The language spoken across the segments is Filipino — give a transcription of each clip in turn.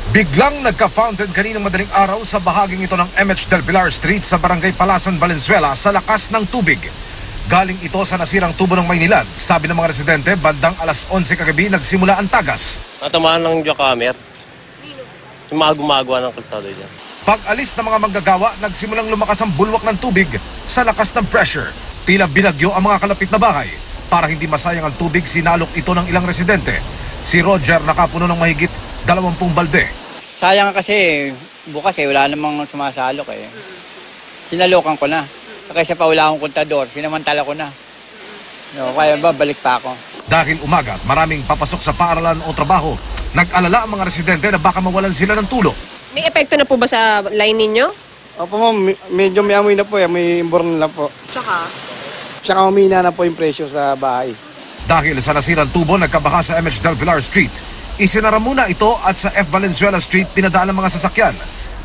Biglang nagka-fountain kaninang madaling araw sa bahaging ito ng MH Del Pilar Street sa Barangay Palasan, Valenzuela sa lakas ng tubig. Galing ito sa nasirang tubo ng Maynilad. Sabi ng mga residente, bandang alas 11 kagabi nagsimula ang tagas. Natamaan ng jackhammer. Yung mga gumagawa ng kalsada dyan. Pag-alis ng mga manggagawa, nagsimulang lumakas ang bulwak ng tubig sa lakas ng pressure. Tila binagyo ang mga kalapit na bahay. Para hindi masayang ang tubig, sinalok ito ng ilang residente. Si Roger nakapuno ng mahigit 20 balde. Sayang kasi bukas wala namang sumasalok eh. Sinalokan ko na. Kaysa pa wala akong kontador, sinamantala ko na. No, kaya balik pa ako. Dahil umaga, maraming papasok sa paaralan o trabaho. Nag-alala ang mga residente na baka mawalan sila ng tulog. May epekto na po ba sa line ninyo? Opo ma'am, medyo may amoy na po, may imborn na po. Tsaka umina na po yung presyo sa bahay. Dahil sa nasirang tubo, nagkabaha sa MH Del Pilar Street. Isinara muna ito at sa F. Valenzuela Street pinadaan ng mga sasakyan.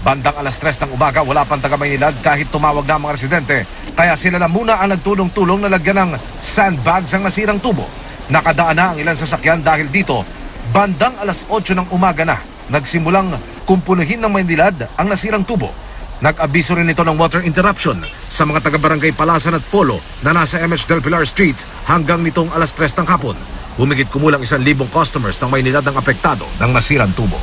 Bandang alas 3 ng umaga, wala pang taga Maynilad kahit tumawag na ang mga residente. Kaya sila na muna ang nagtulong-tulong na lagyan ng sandbags ang nasirang tubo. Nakadaan na ang ilang sasakyan dahil dito, bandang alas 8 ng umaga na, nagsimulang kumpunuhin ng Maynilad ang nasirang tubo. Nag-abiso rin ito ng water interruption sa mga taga-barangay Palasan at Polo na nasa MH Del Pilar Street hanggang nitong alas 3 ng hapon. Humigit kumulang 1,000 customers ng Maynilad ang apektado ng nasirang tubo.